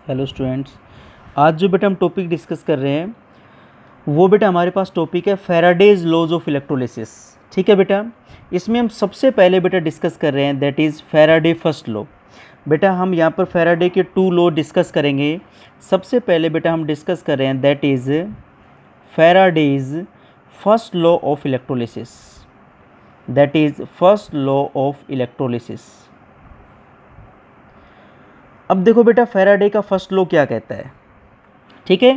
Hello students, आज जो बेटा हम टॉपिक डिस्कस कर रहे हैं वो बेटा हमारे पास टॉपिक है फैराडेज लॉज ऑफ इलेक्ट्रोलिसिस। ठीक है बेटा, इसमें हम सबसे पहले बेटा डिस्कस कर रहे हैं that is Faraday first law. बेटा हम यहाँ पर फैराडे के 2 लॉ डिस्कस करेंगे। सबसे पहले बेटा हम डिस्कस कर रहे हैं that is Faraday's first law of electrolysis, that is first law of electrolysis. अब देखो बेटा फैराडे का फर्स्ट लॉ क्या कहता है। ठीक है,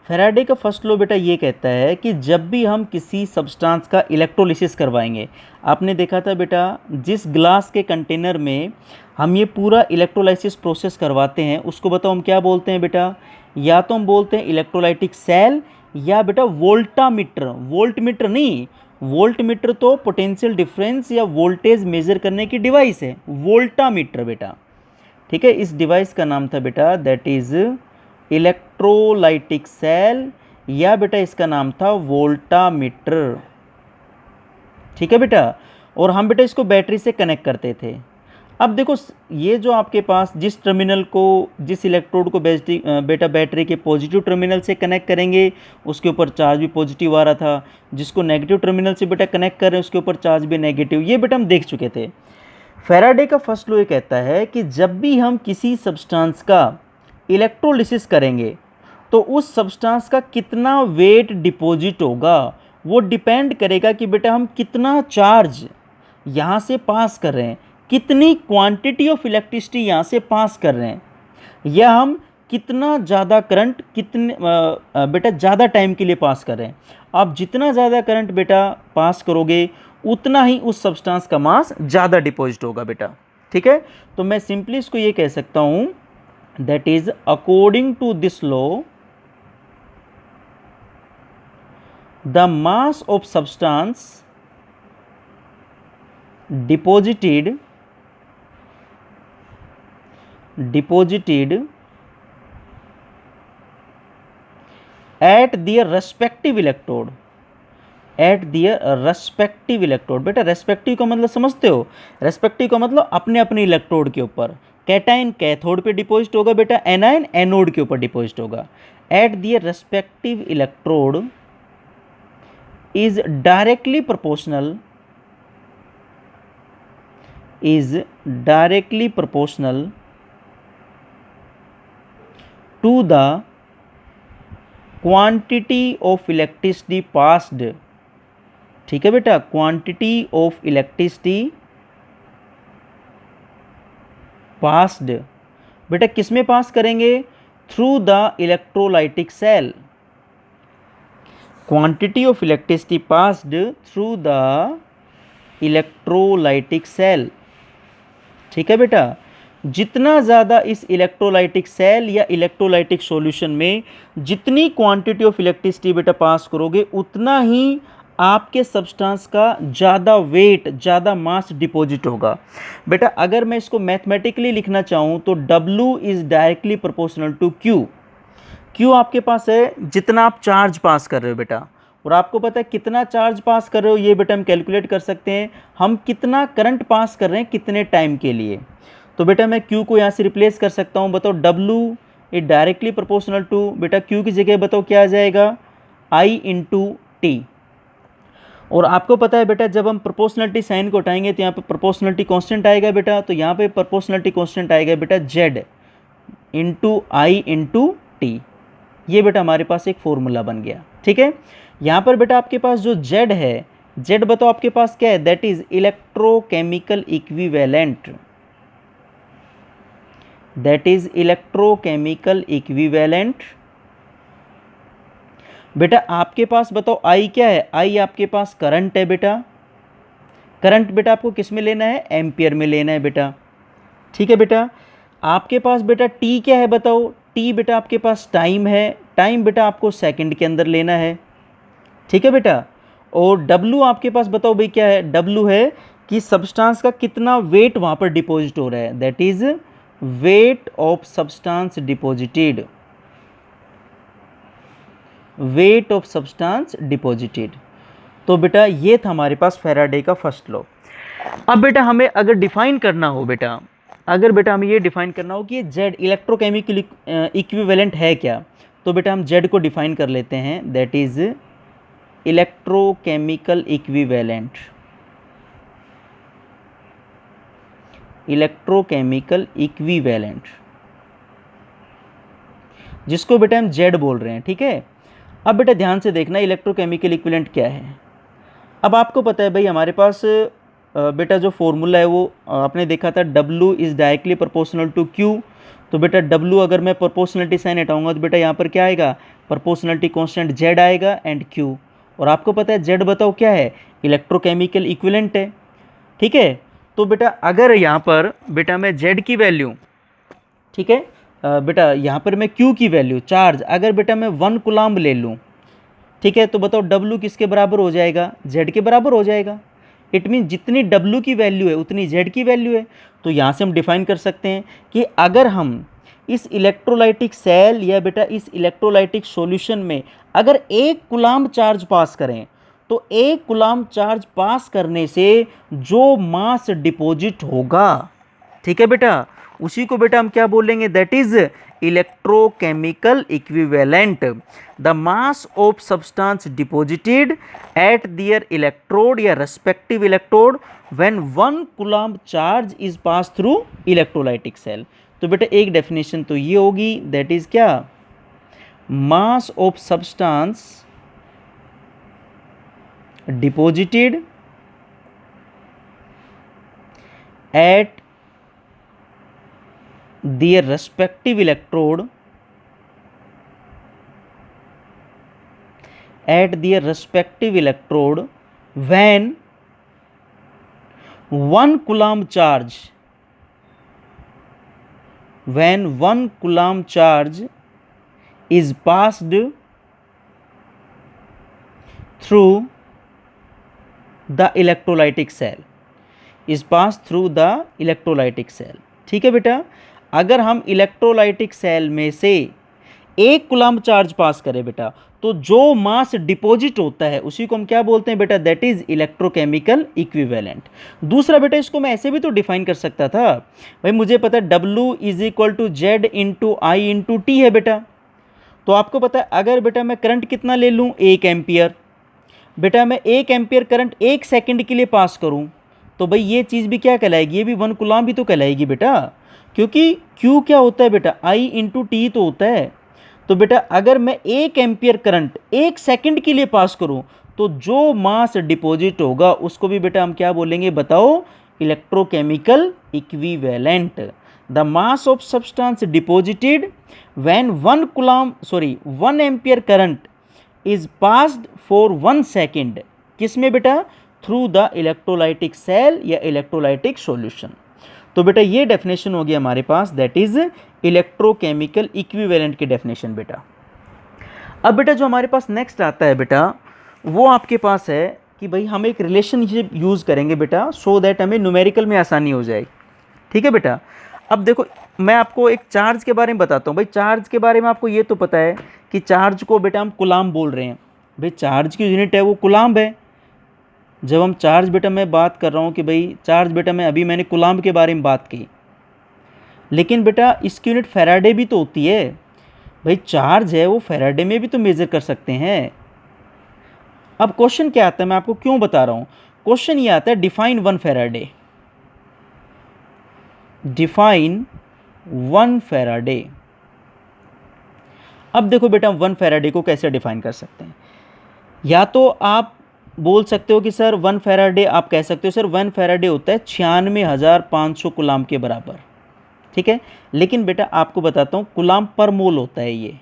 फैराडे का फर्स्ट लॉ बेटा ये कहता है कि जब भी हम किसी सब्सटेंस का इलेक्ट्रोलिसिस करवाएंगे, आपने देखा था बेटा जिस ग्लास के कंटेनर में हम ये पूरा इलेक्ट्रोलाइसिस प्रोसेस करवाते हैं उसको बताओ हम क्या बोलते हैं बेटा। या तो हम बोलते हैं इलेक्ट्रोलाइटिक सेल या बेटा वोल्टामीटर। वोल्टमीटर नहीं, वोल्टमीटर तो पोटेंशियल डिफरेंस या वोल्टेज मेजर करने की डिवाइस है, वोल्टामीटर बेटा। ठीक है, इस डिवाइस का नाम था बेटा दैट इज़ इलेक्ट्रोलाइटिक सेल या बेटा इसका नाम था वोल्टामीटर। ठीक है बेटा, और हम बेटा इसको बैटरी से कनेक्ट करते थे। अब देखो ये जो आपके पास जिस टर्मिनल को, जिस इलेक्ट्रोड को बेटा बैटरी के पॉजिटिव टर्मिनल से कनेक्ट करेंगे उसके ऊपर चार्ज भी पॉजिटिव आ रहा था, जिसको नेगेटिव टर्मिनल से बेटा कनेक्ट कर रहे हैं उसके ऊपर चार्ज भी नेगेटिव, ये बेटा हम देख चुके थे। फैराडे का फर्स्ट लॉ ये कहता है कि जब भी हम किसी सब्सटेंस का इलेक्ट्रोलिसिस करेंगे तो उस सब्सटेंस का कितना वेट डिपॉजिट होगा वो डिपेंड करेगा कि बेटा हम कितना चार्ज यहाँ से पास कर रहे हैं, कितनी क्वांटिटी ऑफ इलेक्ट्रिसिटी यहाँ से पास कर रहे हैं, या हम कितना ज़्यादा करंट कितने बेटा ज़्यादा टाइम के लिए पास कर रहे हैं। आप जितना ज़्यादा करंट बेटा पास करोगे उतना ही उस सब्सटेंस का मास ज़्यादा डिपॉजिट होगा बेटा। ठीक है, तो मैं सिंपली इसको ये कह सकता हूँ that is according to this law the mass of substance deposited at their respective electrode, at their respective electrode. बेटा रेस्पेक्टिव का मतलब समझते हो, रेस्पेक्टिव का मतलब अपने अपने इलेक्ट्रोड के ऊपर। कैटाइन कैथोड पे डिपॉजिट होगा बेटा, एनाइन एनोड के ऊपर डिपॉजिट होगा। At their respective electrode is directly proportional to the quantity of electricity passed. ठीक है बेटा, क्वांटिटी ऑफ इलेक्ट्रिसिटी पास्ड बेटा किस में पास करेंगे, through the electrolytic cell. Quantity of electricity passed through the electrolytic cell. ठीक है बेटा, जितना ज़्यादा इस इलेक्ट्रोलाइटिक सेल या इलेक्ट्रोलाइटिक सॉल्यूशन में जितनी क्वांटिटी ऑफ इलेक्ट्रिसिटी बेटा पास करोगे उतना ही आपके सब्सटेंस का ज़्यादा वेट, ज़्यादा मास डिपॉजिट होगा। बेटा अगर मैं इसको मैथमेटिकली लिखना चाहूँ तो W is directly proportional to Q। Q आपके पास है जितना आप चार्ज पास कर रहे हो बेटा, और आपको पता है कितना चार्ज पास कर रहे हो ये बेटा हम कैलकुलेट कर सकते हैं, हम कितना करंट पास कर रहे हैं कितने टाइम के लिए। तो बेटा मैं Q को यहाँ से रिप्लेस कर सकता हूँ, बताओ W is directly proportional to, बेटा Q की जगह बताओ क्या आ जाएगा, I इंटू टी। और आपको पता है बेटा जब हम प्रोपोर्शनलिटी साइन को उठाएंगे तो यहाँ पे प्रोपोर्शनलिटी कांस्टेंट आएगा बेटा, तो यहाँ पे प्रोपोर्शनलिटी कांस्टेंट आएगा बेटा Z into I into T. ये बेटा हमारे पास एक फॉर्मूला बन गया। ठीक है, यहाँ पर बेटा आपके पास जो Z है, Z बताओ आपके पास क्या है, that is electrochemical equivalent, that is electrochemical equivalent. बेटा आपके पास बताओ I क्या है, I आपके पास करंट है बेटा। करंट बेटा आपको किस में लेना है, एम्पियर में लेना है बेटा। ठीक है बेटा, आपके पास बेटा T क्या है बताओ, T बेटा आपके पास टाइम है, टाइम बेटा आपको सेकंड के अंदर लेना है। ठीक है बेटा, और W आपके पास बताओ भाई क्या है, W है कि सब्सटेंस का कितना वेट वहाँ पर डिपॉजिट हो रहा है, that is weight of substance deposited, weight of substance deposited. तो बेटा ये था हमारे पास फैराडे का फर्स्ट लॉ। अब बेटा हमें अगर डिफाइन करना हो बेटा अगर बेटा हमें ये डिफाइन करना हो कि ये जेड इलेक्ट्रोकेमिकल इक्विवेलेंट है क्या, तो बेटा हम जेड को डिफाइन कर लेते हैं, that is electrochemical equivalent. Electrochemical equivalent जिसको बेटा हम जेड बोल रहे हैं, ठीक है। अब बेटा ध्यान से देखना इलेक्ट्रोकेमिकल इक्विवेलेंट क्या है। अब आपको पता है भाई हमारे पास बेटा जो फॉर्मूला है वो आपने देखा था, W is directly proportional to Q। तो बेटा W अगर मैं प्रोपोर्शनलिटी साइन हटाऊंगा तो बेटा यहाँ पर क्या आएगा, प्रोपोर्शनलिटी कांस्टेंट Z आएगा एंड Q। और आपको पता है Z बताओ क्या है, इलेक्ट्रोकेमिकल इक्विवेलेंट है, ठीक है। तो बेटा अगर यहाँ पर बेटा मैं Z की वैल्यू, ठीक है, बेटा यहाँ पर मैं Q की वैल्यू चार्ज अगर बेटा मैं 1 कूलम्ब ले लूँ, ठीक है, तो बताओ W किसके बराबर हो जाएगा, Z के बराबर हो जाएगा। इट मीन जितनी W की वैल्यू है उतनी Z की वैल्यू है। तो यहाँ से हम डिफाइन कर सकते हैं कि अगर हम इस इलेक्ट्रोलाइटिक सेल या बेटा इस इलेक्ट्रोलाइटिक सॉल्यूशन में अगर 1 कूलम्ब चार्ज पास करें, तो 1 कूलम्ब चार्ज पास करने से जो मास डिपॉजिट होगा, ठीक है बेटा, उसी को बेटा हम क्या बोलेंगे, that is electrochemical equivalent. The mass of substance deposited at their electrode या respective electrode when 1 coulomb charge is pass through electrolytic cell. तो बेटा एक डेफिनेशन तो ये होगी, दैट इज क्या, mass of substance deposited at their respective electrode when 1 coulomb charge is passed through the electrolytic cell, ठीक है बेटा। अगर हम इलेक्ट्रोलाइटिक सेल में से 1 कूलम्ब चार्ज पास करें बेटा, तो जो मास डिपॉजिट होता है उसी को हम क्या बोलते हैं बेटा, दैट इज इलेक्ट्रोकेमिकल इक्विवेलेंट। दूसरा बेटा इसको मैं ऐसे भी तो डिफाइन कर सकता था, भाई मुझे पता है W is equal to Z into I into T है बेटा। तो आपको पता है अगर बेटा मैं करंट कितना ले लूँ, 1 एम्पियर, बेटा मैं 1 एम्पियर करंट 1 सेकेंड के लिए पास करूँ, तो भाई ये चीज़ भी क्या कहलाएगी, ये भी 1 कूलम्ब भी तो कहलाएगी बेटा, क्योंकि Q क्या होता है बेटा, I इंटू टी तो होता है। तो बेटा अगर मैं 1 एम्पियर करंट 1 सेकंड के लिए पास करूं, तो जो मास डिपॉजिट होगा उसको भी बेटा हम क्या बोलेंगे, बताओ, electrochemical equivalent. The mass of substance deposited when 1 ampere current is passed for 1 second, किसमें बेटा, थ्रू द इलेक्ट्रोलाइटिक सेल या इलेक्ट्रोलाइटिक सॉल्यूशन। तो बेटा ये डेफिनेशन होगी हमारे पास, दैट इज इलेक्ट्रोकेमिकल इक्विवेलेंट की डेफिनेशन बेटा। अब बेटा जो हमारे पास नेक्स्ट आता है बेटा, वो आपके पास है कि भाई हम एक रिलेशनशिप यूज़ करेंगे बेटा, सो दैट हमें न्यूमेरिकल में आसानी हो जाए, ठीक है बेटा। अब देखो मैं आपको एक चार्ज के बारे में बताता हूँ। भाई चार्ज के बारे में आपको ये तो पता है कि चार्ज को बेटा हम कूलम्ब बोल रहे हैं। भाई चार्ज की यूनिट है वो कूलम्ब है। जब हम चार्ज बेटा मैं बात कर रहा हूँ कि भाई चार्ज बेटा मैंने कूलम्ब के बारे में बात की, लेकिन बेटा इसकी यूनिट फैराडे भी तो होती है। भाई चार्ज है वो फैराडे में भी तो मेज़र कर सकते हैं। अब क्वेश्चन क्या आता है, मैं आपको क्यों बता रहा हूँ, क्वेश्चन ये आता है डिफाइन 1 फैराडे। Define 1 Faraday. अब देखो बेटा 1 फैराडे को कैसे डिफाइन कर सकते हैं। या तो आप बोल सकते हो कि सर 1 फैराडे, आप कह सकते हो सर 1 फैराडे होता है 96,500 कूलम्ब के बराबर, ठीक है। लेकिन बेटा आपको बताता हूँ कूलम्ब पर मोल होता है ये।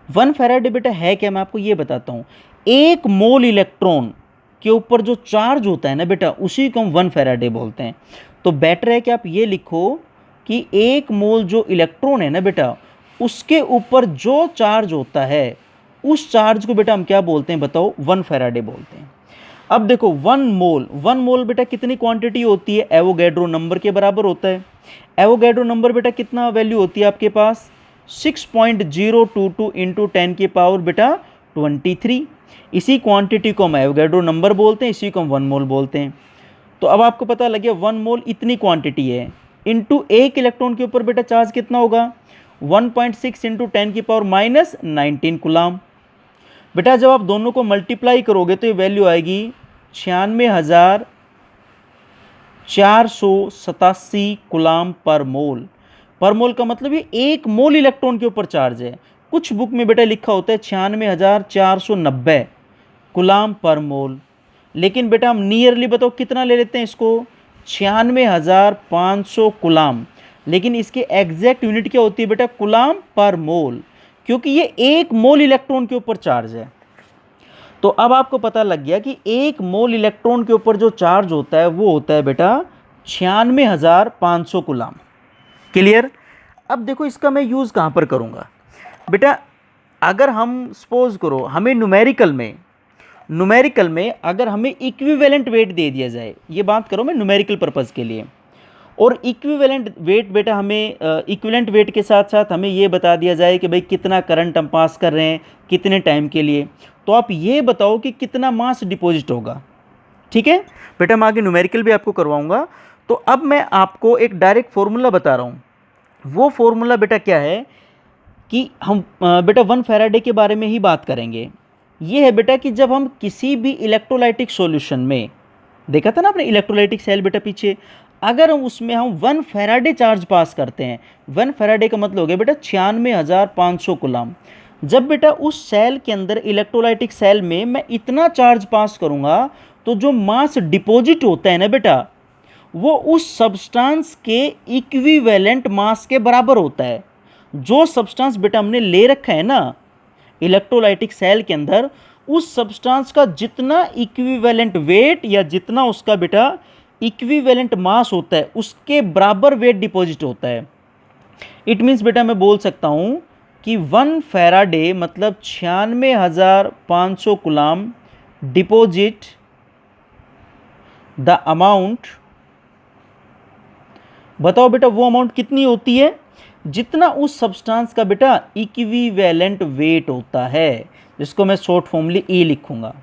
1 फैराडे बेटा है क्या, मैं आपको ये बताता हूँ। 1 मोल इलेक्ट्रॉन के ऊपर जो चार्ज होता है ना बेटा, उसी को हम 1 फैराडे बोलते हैं। तो बेटर है कि आप ये लिखो कि 1 मोल जो इलेक्ट्रॉन है ना बेटा, उसके ऊपर जो चार्ज होता है उस चार्ज को बेटा हम क्या बोलते हैं, बताओ, 1 फैराडे बोलते हैं। अब देखो 1 मोल बेटा कितनी क्वांटिटी होती है, एवोगैड्रो नंबर के बराबर होता है। एवोगैड्रो नंबर बेटा कितना वैल्यू होती है आपके पास, 6.022 इंटू 10 की पावर बेटा 23। इसी क्वांटिटी को हम एवोगैड्रो नंबर बोलते हैं, इसी को हम 1 मोल बोलते हैं। तो अब आपको पता लगे 1 मोल इतनी क्वांटिटी है, इंटू एक इलेक्ट्रॉन के ऊपर बेटा चार्ज कितना होगा 1.6 इंटू 10⁻⁻19 कूलाम। बेटा जब आप दोनों को मल्टीप्लाई करोगे तो ये वैल्यू आएगी 96,487 कूलाम पर मोल। पर मोल का मतलब ये एक मोल इलेक्ट्रॉन के ऊपर चार्ज है। कुछ बुक में बेटा लिखा होता है 96,490 कूलाम पर मोल, लेकिन बेटा हम नियरली बताओ कितना ले लेते हैं इसको 96,500 कूलाम, लेकिन इसके एग्जैक्ट यूनिट क्या होती है बेटा कूलाम पर मोल, क्योंकि ये एक मोल इलेक्ट्रॉन के ऊपर चार्ज है। तो अब आपको पता लग गया कि एक मोल इलेक्ट्रॉन के ऊपर जो चार्ज होता है वो होता है बेटा 96,500 कूलाम। क्लियर। अब देखो इसका मैं यूज़ कहाँ पर करूँगा बेटा, अगर हम सपोज करो हमें न्यूमेरिकल में अगर हमें इक्विवेलेंट वेट दे दिया जाए, ये बात करो मैं न्यूमेरिकल पर्पज़ के लिए, और इक्विवेलेंट वेट बेटा हमें इक्विवेलेंट वेट के साथ साथ हमें ये बता दिया जाए कि भाई कितना करंट हम पास कर रहे हैं कितने टाइम के लिए, तो आप ये बताओ कि कितना मास डिपॉजिट होगा। ठीक है बेटा, मैं आगे न्यूमेरिकल भी आपको करवाऊंगा। तो अब मैं आपको एक डायरेक्ट फॉर्मूला बता रहा हूँ। वो फॉर्मूला बेटा क्या है कि हम बेटा 1 फैराडे के बारे में ही बात करेंगे। ये है बेटा कि जब हम किसी भी इलेक्ट्रोलाइटिक सॉल्यूशन में, देखा था ना आपने इलेक्ट्रोलाइटिक सेल बेटा पीछे, अगर हम उसमें हम 1 फैराडे चार्ज पास करते हैं, 1 फैराडे का मतलब हो गया बेटा 96,500 कूलाम। जब बेटा उस सेल के अंदर इलेक्ट्रोलाइटिक सेल में मैं इतना चार्ज पास करूंगा तो जो मास डिपॉजिट होता है ना बेटा वो उस सब्सटेंस के इक्विवेलेंट मास के बराबर होता है। जो सब्सटेंस बेटा हमने ले रखा है ना इलेक्ट्रोलाइटिक सेल के अंदर, उस सब्सटेंस का जितना इक्विवेलेंट वेट या जितना उसका बेटा इक्विवेलेंट मास होता है उसके बराबर वेट डिपॉजिट होता है। इट मीन्स बेटा मैं बोल सकता हूं कि 1 फैराडे मतलब 96,500 कूलाम डिपॉजिट द अमाउंट, बताओ बेटा वो अमाउंट कितनी होती है जितना उस सब्सटेंस का बेटा इक्विवेलेंट वेट होता है, जिसको मैं शॉर्ट फॉर्मली ई लिखूंगा।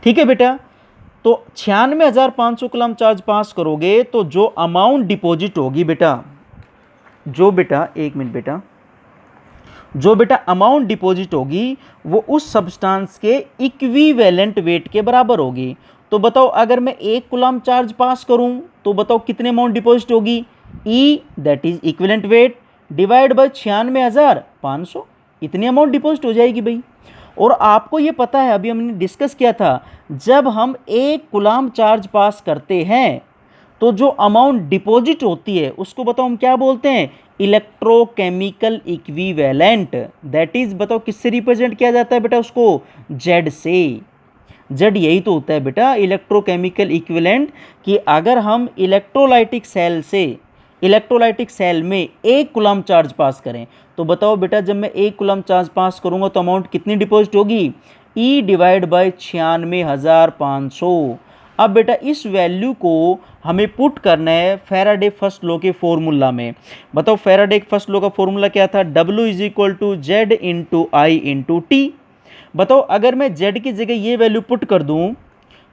ठीक है बेटा, तो 96,500 कूलाम चार्ज पास करोगे तो जो अमाउंट डिपॉजिट होगी बेटा, जो बेटा एक मिनट बेटा, जो बेटा अमाउंट डिपॉजिट होगी वो उस सब्सटेंस के इक्विवेलेंट वेट के बराबर होगी। तो बताओ अगर मैं 1 कूलाम चार्ज पास करूं तो बताओ कितने अमाउंट डिपॉजिट होगी, E that is equivalent weight divide by 96,500, इतनी अमाउंट डिपॉजिट हो जाएगी भाई। और आपको ये पता है अभी हमने डिस्कस किया था, जब हम 1 कूलाम चार्ज पास करते हैं तो जो अमाउंट डिपॉजिट होती है उसको बताओ हम क्या बोलते हैं, इलेक्ट्रोकेमिकल इक्विवेलेंट। दैट इज बताओ किससे रिप्रेजेंट किया जाता है बेटा उसको, जेड से। जेड यही तो होता है बेटा इलेक्ट्रोकेमिकल इक्विवेलेंट, कि अगर हम इलेक्ट्रोलाइटिक सेल में 1 कूलाम चार्ज पास करें तो बताओ बेटा जब मैं 1 कूलाम चार्ज पास करूंगा तो अमाउंट कितनी डिपॉजिट होगी, ई डिवाइड बाय 96,500। अब बेटा इस वैल्यू को हमें पुट करना है फैराडे फर्स्ट लॉ के फॉर्मूला में। बताओ फैराडे फर्स्ट लॉ का फॉर्मूला क्या था, W is equal to Z into I into T. बताओ अगर मैं Z की जगह ये वैल्यू पुट कर दूं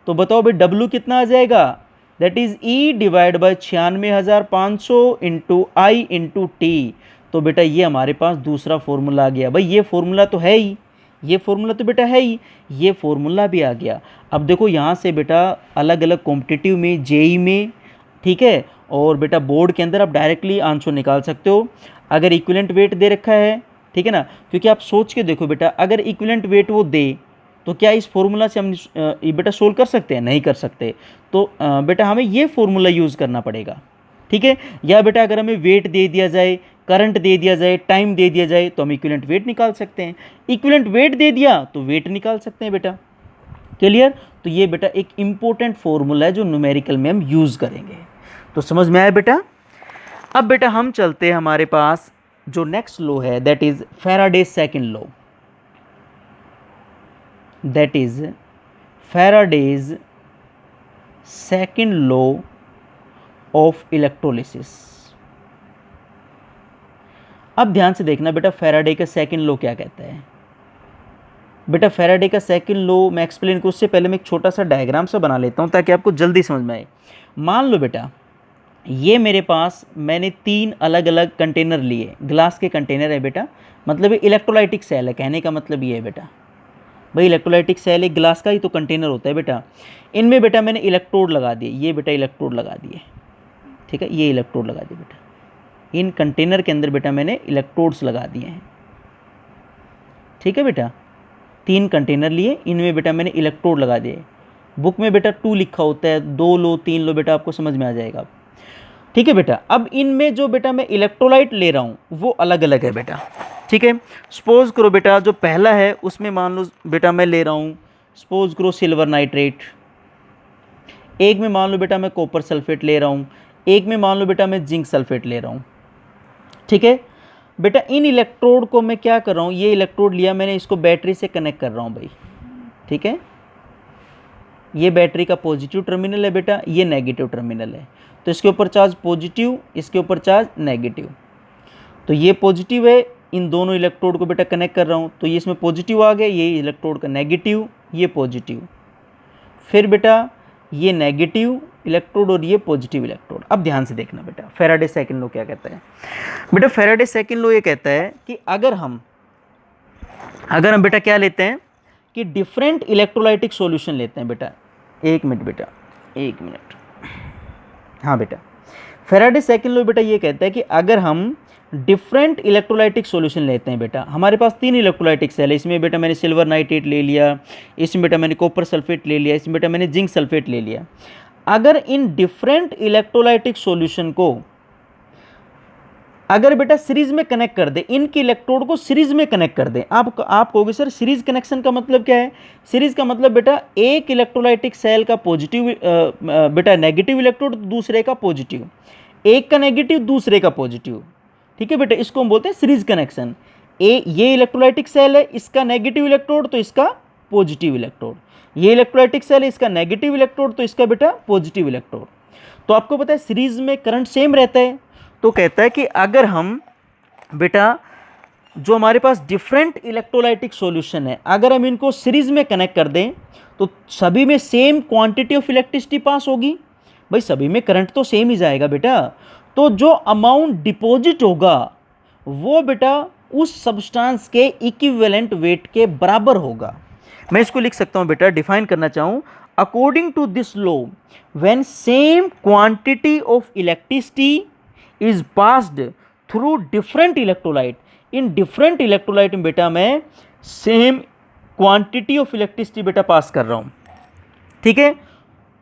तो बताओ भाई W कितना आ जाएगा, that is E divide by 96,500 into I into T. तो बेटा ये हमारे पास दूसरा फॉर्मूला आ गया। भाई ये फॉर्मूला तो है ही, ये फॉर्मूला तो बेटा है ही, ये फॉर्मूला भी आ गया। अब देखो यहाँ से बेटा अलग अलग कॉम्पिटिटिव में, जेई में, ठीक है, और बेटा बोर्ड के अंदर आप डायरेक्टली आंसर निकाल सकते हो अगर इक्विवेलेंट वेट दे रखा है, ठीक है ना। क्योंकि आप सोच के देखो बेटा अगर इक्विवेलेंट वेट वो दे तो क्या इस फॉर्मूला से हम ये बेटा सोल्व कर सकते हैं, नहीं कर सकते। तो बेटा हमें ये फॉर्मूला यूज़ करना पड़ेगा, ठीक है। या बेटा अगर हमें वेट दे दिया जाए, करंट दे दिया जाए, टाइम दे दिया जाए तो हम इक्विवेलेंट वेट निकाल सकते हैं। इक्विवेलेंट वेट दे दिया तो वेट निकाल सकते हैं बेटा। क्लियर। तो ये बेटा एक इंपॉर्टेंट फॉर्मूला है जो न्यूमेरिकल में हम यूज़ करेंगे। तो समझ में आया बेटा। अब बेटा हम चलते हैं हमारे पास जो नेक्स्ट लॉ है that is Faraday second law, that is Faraday's second law of electrolysis. अब ध्यान से देखना बेटा फैराडे का सेकंड लॉ क्या कहता है। बेटा फैराडे का सेकंड लॉ मैं एक्सप्लेन करूँ उससे पहले मैं एक छोटा सा डायग्राम सा बना लेता हूँ ताकि आपको जल्दी समझ में आए। मान लो बेटा ये मेरे पास मैंने 3 अलग अलग कंटेनर लिए, ग्लास के कंटेनर है बेटा, मतलब ये इलेक्ट्रोलाइटिक सेल है, कहने का मतलब ये है बेटा, भाई इलेक्ट्रोलाइटिक सेल एक ग्लास का ही तो कंटेनर होता है बेटा। इनमें बेटा मैंने इलेक्ट्रोड लगा दिए, ये बेटा इलेक्ट्रोड लगा दिए, ठीक है, ये इलेक्ट्रोड लगा दिए बेटा, इन कंटेनर के अंदर बेटा मैंने इलेक्ट्रोड्स लगा दिए हैं, ठीक है बेटा। 3 कंटेनर लिए, इनमें बेटा मैंने इलेक्ट्रोड लगा दिए। बुक में बेटा 2 लिखा होता है, 2 लो 3 लो बेटा, आपको समझ में आ जाएगा, ठीक है बेटा। अब इनमें जो बेटा मैं इलेक्ट्रोलाइट ले रहा हूँ वो अलग अलग है बेटा, ठीक है। सपोज करो बेटा जो पहला है उसमें मान लो बेटा मैं ले रहा हूँ, सपोज करो सिल्वर नाइट्रेट, एक में मान लो बेटा मैं कॉपर सल्फेट ले रहा हूँ, एक में मान लो बेटा मैं जिंक सल्फेट ले रहा हूँ, ठीक है बेटा। इन इलेक्ट्रोड को मैं क्या कर रहा हूँ, ये इलेक्ट्रोड लिया मैंने, इसको बैटरी से कनेक्ट कर रहा हूँ भाई, ठीक है। ये बैटरी का पॉजिटिव टर्मिनल है बेटा, ये नेगेटिव टर्मिनल है, तो इसके ऊपर चार्ज पॉजिटिव, इसके ऊपर चार्ज नेगेटिव, तो ये पॉजिटिव है, इन दोनों इलेक्ट्रोड को बेटा कनेक्ट कर रहा हूँ, तो ये इसमें पॉजिटिव आ गया, ये इलेक्ट्रोड का नेगेटिव, ये पॉजिटिव, फिर बेटा ये नेगेटिव इलेक्ट्रोड और ये पॉजिटिव इलेक्ट्रोड। अब ध्यान से देखना बेटा, फैराडे सेकंड लॉ क्या कहता है बेटा, फैराडे सेकंड लॉ ये कहता है कि अगर हम बेटा क्या लेते हैं कि डिफरेंट इलेक्ट्रोलाइटिक सॉल्यूशन लेते हैं बेटा, एक मिनट बेटा, एक मिनट, हाँ बेटा, फैराडे सेकंड लॉ बेटा ये कहता है कि अगर हम डिफरेंट इलेक्ट्रोलाइटिक सॉल्यूशन लेते हैं बेटा, हमारे पास 3 इलेक्ट्रोलाइटिक सेल है, इसमें बेटा मैंने सिल्वर नाइट्रेट ले लिया, इसमें बेटा मैंने कॉपर सल्फेट ले लिया, इसमें बेटा मैंने जिंक सल्फेट ले लिया। अगर इन डिफरेंट इलेक्ट्रोलाइटिक सॉल्यूशन को अगर बेटा सीरीज में कनेक्ट कर दे, इनके इलेक्ट्रोड को सीरीज में कनेक्ट कर दे, आप कहोगे सर सीरीज कनेक्शन का मतलब क्या है। सीरीज का मतलब बेटा एक इलेक्ट्रोलाइटिक सेल का पॉजिटिव बेटा नेगेटिव इलेक्ट्रोड, दूसरे का पॉजिटिव, एक का नेगेटिव दूसरे का पॉजिटिव, ठीक है बेटा, इसको हम बोलते हैं सीरीज कनेक्शन। ये इलेक्ट्रोलाइटिक सेल है, इसका नेगेटिव इलेक्ट्रोड तो इसका पॉजिटिव इलेक्ट्रोड, ये इलेक्ट्रोलाइटिक सेल है, इसका नेगेटिव इलेक्ट्रोड तो इसका बेटा पॉजिटिव इलेक्ट्रोड। तो आपको पता है सीरीज में करंट सेम रहता है, तो कहता है कि अगर हम बेटा जो हमारे पास डिफरेंट इलेक्ट्रोलाइटिक सॉल्यूशन है, अगर हम इनको सीरीज में कनेक्ट कर दें तो सभी में same quantity of electricity pass होगी, भाई सभी में करंट तो सेम ही जाएगा बेटा, तो जो अमाउंट डिपॉजिट होगा वो बेटा उस सब्सटेंस के इक्विवेलेंट वेट के बराबर होगा। मैं इसको लिख सकता हूं बेटा, डिफाइन करना चाहूं, according to this law when same quantity of electricity is passed through different electrolyte, in different electrolyte में बेटा मैं सेम क्वांटिटी ऑफ इलेक्ट्रिसिटी बेटा पास कर रहा हूं, ठीक है,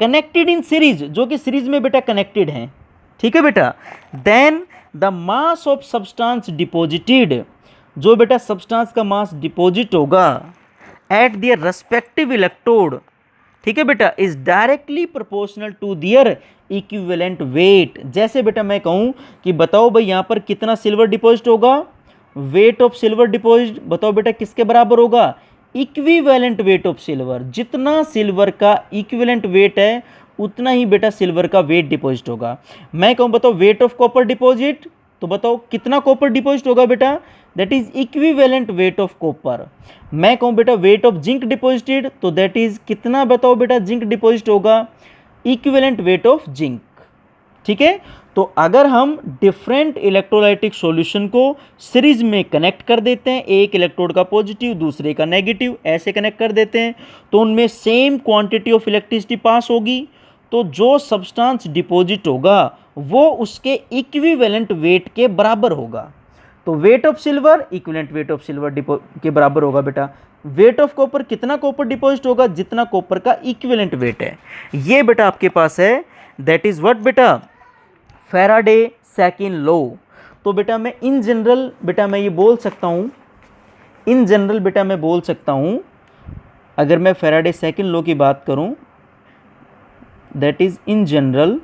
कनेक्टेड इन सीरीज, जो कि सीरीज में बेटा कनेक्टेड हैं, ठीक है बेटा। Then the mass of substance deposited, जो बेटा सब्सटेंस का मास डिपॉजिट होगा एट दियर रेस्पेक्टिव इलेक्ट्रोड, ठीक है बेटा, is directly proportional to their equivalent weight. जैसे बेटा मैं कहूं कि बताओ भाई यहां पर कितना सिल्वर डिपॉजिट होगा, वेट ऑफ सिल्वर डिपॉजिट बताओ बेटा किसके बराबर होगा, इक्विवेलेंट वेट ऑफ सिल्वर, जितना सिल्वर का इक्विवेलेंट वेट है उतना ही बेटा सिल्वर का वेट डिपॉजिट होगा। मैं कहूं बताओ वेट ऑफ कॉपर डिपॉजिट, तो बताओ कितना कॉपर डिपॉजिट होगा बेटा, that is equivalent weight of copper. मैं कहूं बेटा वेट ऑफ जिंक डिपॉजिटेड, तो दैट इज कितना बताओ बेटा जिंक डिपॉजिट होगा, इक्विवेलेंट वेट ऑफ जिंक, ठीक है। तो अगर हम डिफरेंट इलेक्ट्रोलाइटिक सॉल्यूशन को सीरीज में कनेक्ट कर देते हैं, एक इलेक्ट्रोड का पॉजिटिव दूसरे का नेगेटिव, ऐसे कनेक्ट कर देते हैं, तो उनमें same quantity of electricity pass होगी, तो जो सब्सटेंस डिपॉजिट होगा वो उसके इक्विवेलेंट वेट के बराबर होगा। तो weight of silver equivalent weight of silver के बराबर होगा बेटा। वेट ऑफ कॉपर, कितना कॉपर डिपॉजिट होगा, जितना कॉपर का इक्विवेलेंट वेट है। ये बेटा आपके पास है, दैट इज व्हाट बेटा, फैराडे सेकंड लॉ। तो बेटा मैं इन जनरल बेटा मैं ये बोल सकता हूँ, इन जनरल बेटा मैं बोल सकता हूँ, अगर मैं फैराडे सेकंड लॉ की बात करूँ, that is in general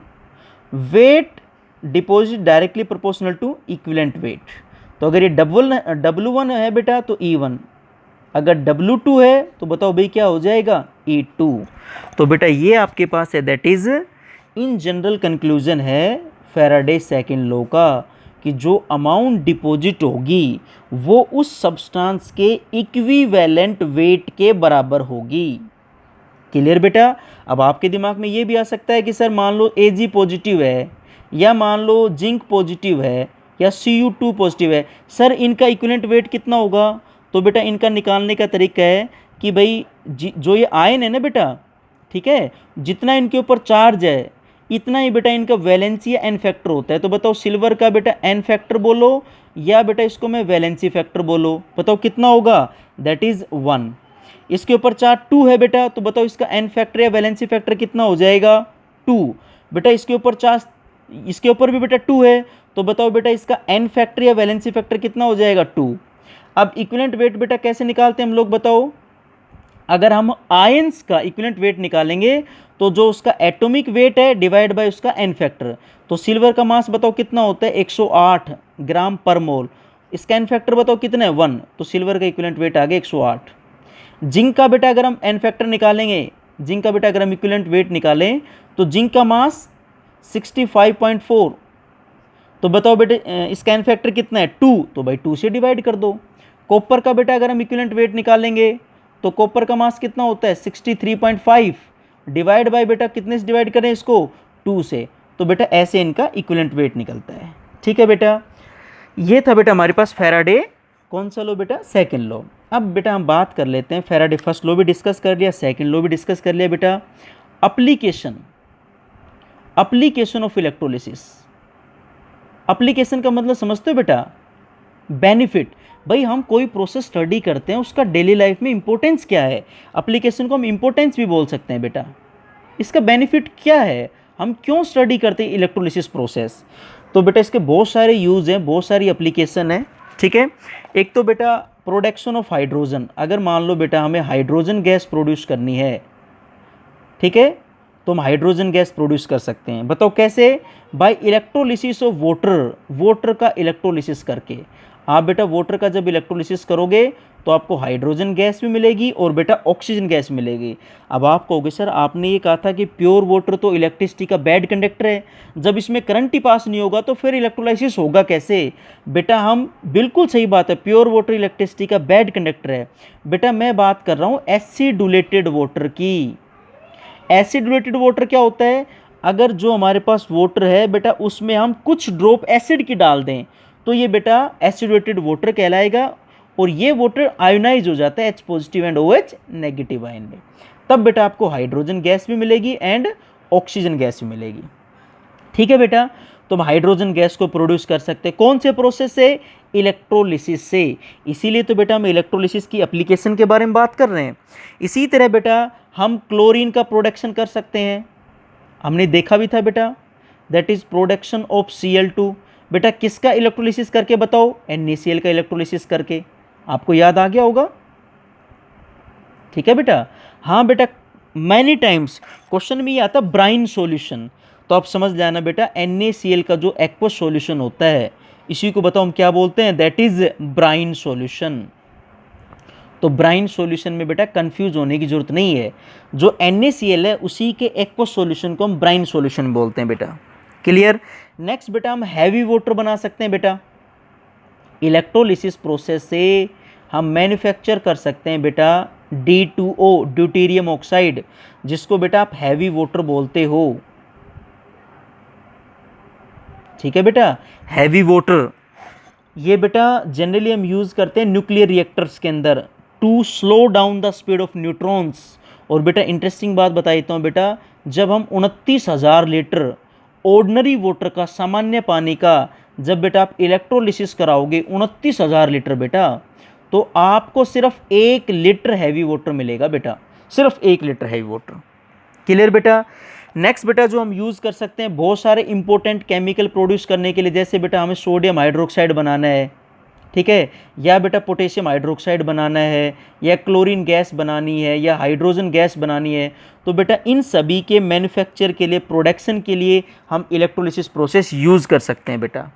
weight deposit directly proportional to equivalent weight. तो अगर ये W1 है बेटा तो E1, अगर W2 है तो बताओ भाई क्या हो जाएगा, E2। तो बेटा ये आपके पास है, that is in general conclusion है फैराडे सेकंड लॉ का, कि जो अमाउंट डिपॉजिट होगी वो उस सब्सटेंस के इक्विवेलेंट वेट के बराबर होगी। क्लियर बेटा। अब आपके दिमाग में ये भी आ सकता है कि सर मान लो Ag पॉजिटिव है, या मान लो जिंक पॉजिटिव है या Cu2 पॉजिटिव है, सर इनका इक्विवेलेंट वेट कितना होगा? तो बेटा इनका निकालने का तरीका है कि भाई जो ये आयन है ना बेटा, ठीक है, जितना इनके ऊपर चार्ज है इतना ही बेटा इनका वैलेंसी या एन फैक्टर होता है। तो बताओ सिल्वर का बेटा एन फैक्टर बोलो या बेटा इसको मैं वैलेंसी फैक्टर बोलो, बताओ कितना होगा? That is 1। इसके ऊपर चार्ज 2 है बेटा, तो बताओ इसका एन फैक्टर या वैलेंसी फैक्टर कितना हो जाएगा? 2। बेटा इसके ऊपर चार्ज, इसके ऊपर भी बेटा 2 है, तो बताओ बेटा इसका एन फैक्टर या वैलेंसी फैक्टर कितना हो जाएगा? 2। अब इक्विवेलेंट वेट बेटा कैसे निकालते हैं हम लोग बताओ? अगर हम आयंस का इक्विवेलेंट वेट निकालेंगे तो जो उसका एटॉमिक वेट है डिवाइड बाय उसका एन फैक्टर। तो सिल्वर का मास बताओ कितना होता है? 108 ग्राम पर मोल। इसका एन फैक्टर बताओ कितना है? 1। तो सिल्वर का इक्विवेलेंट वेट आ गया 108। जिंक का बेटा अगर हम एन फैक्टर निकालेंगे, जिंक का बेटा अगर हम इक्विवेलेंट वेट निकालें तो जिंक का मास 65.4। तो बताओ बेटे इसका एन फैक्टर कितना है? 2। तो भाई 2 से डिवाइड कर दो। कॉपर का बेटा अगर हम इक्विवेलेंट वेट निकालेंगे तो कॉपर का मास कितना होता है? 63.5 डिवाइड बाय बेटा कितने से डिवाइड करें इसको? 2 से। तो बेटा ऐसे इनका इक्विवेलेंट वेट निकलता है। ठीक है बेटा, ये था बेटा हमारे पास फैराडे कौन सा लॉ बेटा? Second law. अब बेटा हम बात कर लेते हैं, फैराडे फर्स्ट लॉ भी डिस्कस कर लिया, सेकंड लॉ भी डिस्कस कर लिया बेटा। Application, application of electrolysis. Application का मतलब समझते हो बेटा? बेनिफिट। भाई हम कोई प्रोसेस स्टडी करते हैं उसका डेली लाइफ में इंपॉर्टेंस क्या है, एप्लीकेशन को हम इंपॉर्टेंस भी बोल सकते हैं बेटा। इसका बेनिफिट क्या है, हम क्यों स्टडी करते हैं इलेक्ट्रोलिसिस प्रोसेस? तो बेटा इसके बहुत सारे यूज़ हैं, बहुत सारी एप्लीकेशन है। ठीक है, एक तो बेटा प्रोडक्शन ऑफ हाइड्रोजन। अगर मान लो बेटा हमें हाइड्रोजन गैस प्रोड्यूस करनी है, ठीक है, तो हम हाइड्रोजन गैस प्रोड्यूस कर सकते हैं। बताओ कैसे? By electrolysis of water, water का इलेक्ट्रोलिसिस करके। आप बेटा वाटर का जब इलेक्ट्रोलिसिस करोगे तो आपको हाइड्रोजन गैस भी मिलेगी और बेटा ऑक्सीजन गैस मिलेगी। अब आप कहोगे सर आपने ये कहा था कि प्योर वाटर तो इलेक्ट्रिसिटी का बैड कंडक्टर है, जब इसमें करंट ही पास नहीं होगा तो फिर इलेक्ट्रोलाइसिस होगा कैसे? बेटा हम बिल्कुल सही बात है, प्योर वाटर इलेक्ट्रिसिटी का बैड कंडक्टर है। बेटा मैं बात कर रहा हूँ एसिडुलेटेड वाटर की। एसिडुलेटेड वाटर क्या होता है? अगर जो हमारे पास वाटर है बेटा उसमें हम कुछ ड्रॉप एसिड की डाल दें तो ये बेटा एसिडुलेटेड वाटर कहलाएगा और ये वाटर आयोनाइज हो जाता है H positive and OH negative ion में। तब बेटा आपको हाइड्रोजन गैस भी मिलेगी एंड ऑक्सीजन गैस भी मिलेगी। ठीक है बेटा, तो हम हाइड्रोजन गैस को प्रोड्यूस कर सकते हैं कौन से प्रोसेस से? इलेक्ट्रोलिसिस से। इसीलिए तो बेटा हम इलेक्ट्रोलिसिस की एप्लीकेशन के बारे में बात कर रहे हैं। इसी तरह बेटा हम क्लोरीन का प्रोडक्शन कर सकते हैं, हमने देखा भी था बेटा, that is production of Cl2। बेटा किसका इलेक्ट्रोलिसिस करके बताओ? NaCl का इलेक्ट्रोलिसिस करके। आपको याद आ गया होगा? ठीक है बेटा। हाँ बेटा, मैनी टाइम्स क्वेश्चन में ये आता ब्राइन सॉल्यूशन, तो आप समझ जाना बेटा NaCl का जो एक्वस सॉल्यूशन होता है इसी को बताओ हम क्या बोलते हैं? That is brine solution. तो ब्राइन सॉल्यूशन में बेटा कंफ्यूज होने की जरूरत नहीं है, जो NaCl है उसी के एक्वस सॉल्यूशन को हम ब्राइन सॉल्यूशन बोलते हैं बेटा। क्लियर? नेक्स्ट बेटा हम हैवी वाटर बना सकते हैं बेटा। इलेक्ट्रोलिसिस प्रोसेस से हम मैन्युफैक्चर कर सकते हैं बेटा D2O ड्यूटेरियम ऑक्साइड, जिसको बेटा आप हैवी वाटर बोलते हो। ठीक है बेटा, हैवी वाटर ये बेटा जनरली हम यूज़ करते हैं न्यूक्लियर रिएक्टर्स के अंदर to slow down the speed of neutrons. और बेटा इंटरेस्टिंग बात बता देता हूँ बेटा, जब हम 29,000 लीटर ऑर्डिनरी वाटर का, सामान्य पानी का, जब बेटा आप इलेक्ट्रोलिसिस कराओगे 29,000 लीटर बेटा, तो आपको सिर्फ 1 लीटर हैवी वाटर मिलेगा बेटा, सिर्फ 1 लीटर हैवी वाटर। क्लियर बेटा? नेक्स्ट बेटा जो हम यूज़ कर सकते हैं बहुत सारे इंपॉर्टेंट केमिकल प्रोड्यूस करने के लिए, जैसे बेटा हमें सोडियम हाइड्रोक्साइड बनाना है, ठीक है, या बेटा पोटेशियम हाइड्रोक्साइड बनाना है, या क्लोरीन गैस बनानी है, या हाइड्रोजन गैस बनानी है, तो बेटा इन सभी के मैन्युफैक्चर के लिए, प्रोडक्शन के लिए हम इलेक्ट्रोलिसिस प्रोसेस यूज़ कर सकते हैं बेटा।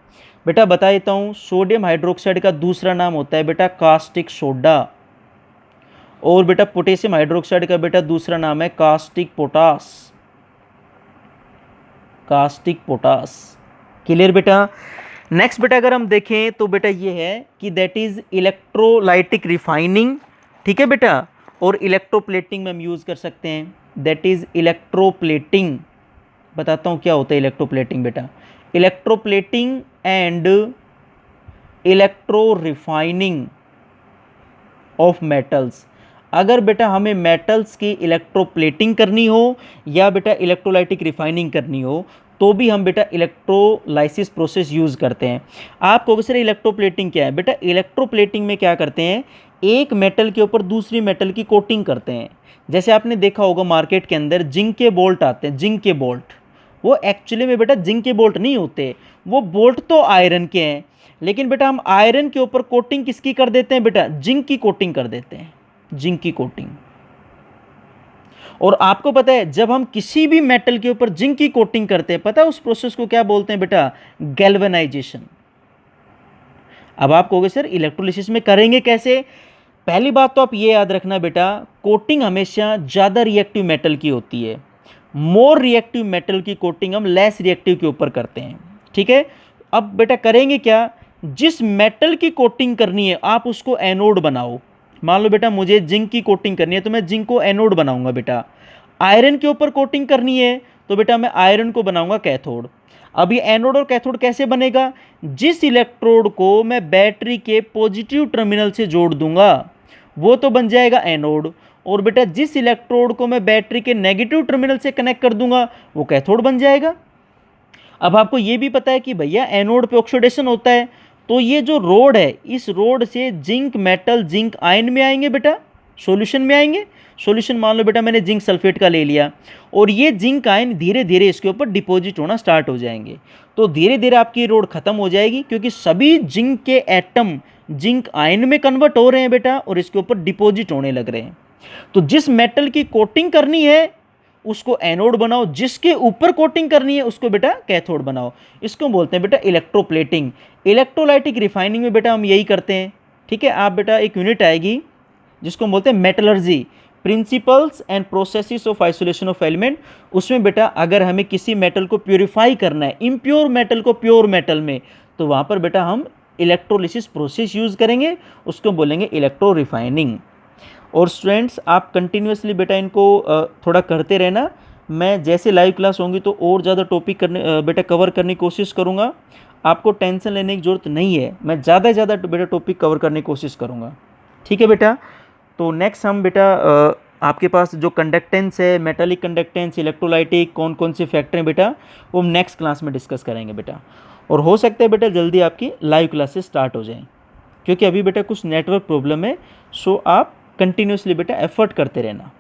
बेटा बता देता हूँ, सोडियम हाइड्रोक्साइड का दूसरा नाम होता है बेटा कास्टिक सोडा, और बेटा पोटेशियम हाइड्रोक्साइड का बेटा दूसरा नाम है caustic potash, caustic potash. Clear बेटा? नेक्स्ट बेटा अगर हम देखें तो बेटा ये है कि दैट इज इलेक्ट्रोलाइटिक रिफाइनिंग। ठीक है बेटा, और इलेक्ट्रोप्लेटिंग में हम यूज़ कर सकते हैं, दैट इज इलेक्ट्रोप्लेटिंग। बताता हूँ क्या होता है इलेक्ट्रोप्लेटिंग बेटा। Electroplating and electro refining of metals. अगर बेटा हमें मेटल्स की इलेक्ट्रोप्लेटिंग करनी हो या बेटा इलेक्ट्रोलाइटिक रिफाइनिंग करनी हो तो भी हम बेटा इलेक्ट्रोलाइसिस प्रोसेस यूज़ करते हैं। आप कहोगे सर इलेक्ट्रोप्लेटिंग क्या है? बेटा इलेक्ट्रोप्लेटिंग में क्या करते हैं, एक मेटल के ऊपर दूसरी मेटल की कोटिंग करते हैं। जैसे आपने देखा होगा मार्केट के अंदर जिंक के बोल्ट आते हैं, जिंक के बोल्ट, वो एक्चुअली में बेटा जिंक के बोल्ट नहीं होते, वो बोल्ट तो आयरन के हैं, लेकिन बेटा हम आयरन के ऊपर कोटिंग किसकी कर देते हैं बेटा, जिंक की कोटिंग कर देते हैं, जिंक की कोटिंग। और आपको पता है जब हम किसी भी मेटल के ऊपर जिंक की कोटिंग करते हैं, पता है उस प्रोसेस को क्या बोलते हैं बेटा, गैल्वेनाइजेशन। अब आप कहोगे सर इलेक्ट्रोलिसिस में करेंगे कैसे? पहली बात तो आप ये याद रखना बेटा, कोटिंग हमेशा ज़्यादा रिएक्टिव मेटल की होती है। मोर रिएक्टिव मेटल की कोटिंग हम लेस रिएक्टिव के ऊपर करते हैं, ठीक है। अब बेटा करेंगे क्या, जिस मेटल की कोटिंग करनी है आप उसको एनोड बनाओ। मान लो बेटा मुझे जिंक की कोटिंग करनी है तो मैं जिंक को एनोड बनाऊंगा बेटा। आयरन के ऊपर कोटिंग करनी है तो बेटा मैं आयरन को बनाऊंगा कैथोड। अब ये एनोड और कैथोड कैसे बनेगा, जिस इलेक्ट्रोड को मैं बैटरी के पॉजिटिव टर्मिनल से जोड़ दूंगा वो तो बन जाएगा एनोड, और बेटा जिस इलेक्ट्रोड को मैं बैटरी के नेगेटिव टर्मिनल से कनेक्ट कर दूंगा वो कैथोड बन जाएगा। अब आपको ये भी पता है कि भैया एनोड पे ऑक्सीडेशन होता है, तो ये जो रोड है इस रोड से जिंक मेटल जिंक आयन में आएंगे बेटा, सॉल्यूशन में आएंगे। सॉल्यूशन मान लो बेटा मैंने जिंक सल्फेट का ले लिया और ये जिंक आयन धीरे धीरे इसके ऊपर डिपॉजिट होना स्टार्ट हो जाएंगे, तो धीरे धीरे आपकी रोड खत्म हो जाएगी क्योंकि सभी जिंक के एटम जिंक आयन में कन्वर्ट हो रहे हैं बेटा और इसके ऊपर डिपॉजिट होने लग रहे हैं। तो जिस मेटल की कोटिंग करनी है उसको एनोड बनाओ, जिसके ऊपर कोटिंग करनी है उसको बेटा कैथोड बनाओ। इसको बोलते हैं बेटा इलेक्ट्रोप्लेटिंग। इलेक्ट्रोलाइटिक रिफाइनिंग में बेटा हम यही करते हैं, ठीक है। आप बेटा एक यूनिट आएगी जिसको हम बोलते हैं metallurgy, principles and processes of isolation of element. उसमें बेटा अगर हमें किसी मेटल को प्योरीफाई करना है, इम्प्योर मेटल को प्योर मेटल में, तो वहाँ पर बेटा हम इलेक्ट्रोलिसिस प्रोसेस यूज़ करेंगे, उसको बोलेंगे इलेक्ट्रो रिफाइनिंग। और स्टूडेंट्स आप कंटिन्यूसली बेटा इनको थोड़ा करते रहना। मैं जैसे लाइव क्लास होंगी तो और ज़्यादा टॉपिक करने बेटा कवर करने की कोशिश करूँगा। आपको टेंशन लेने की ज़रूरत नहीं है, मैं ज़्यादा से ज़्यादा बेटा टॉपिक कवर करने की कोशिश करूँगा, ठीक है बेटा। तो नेक्स्ट हम बेटा आपके पास जो कंडक्टेंस है, मेटालिक कंडक्टेंस, इलेक्ट्रोलाइटिक, कौन कौन से फैक्टर हैं बेटा, वो हम नेक्स्ट क्लास में डिस्कस करेंगे बेटा। और हो सकता है बेटा जल्दी आपकी लाइव क्लासेस स्टार्ट हो जाएँ, क्योंकि अभी बेटा कुछ नेटवर्क प्रॉब्लम है। सो आप कंटिन्यूसली बेटा एफर्ट करते रहना।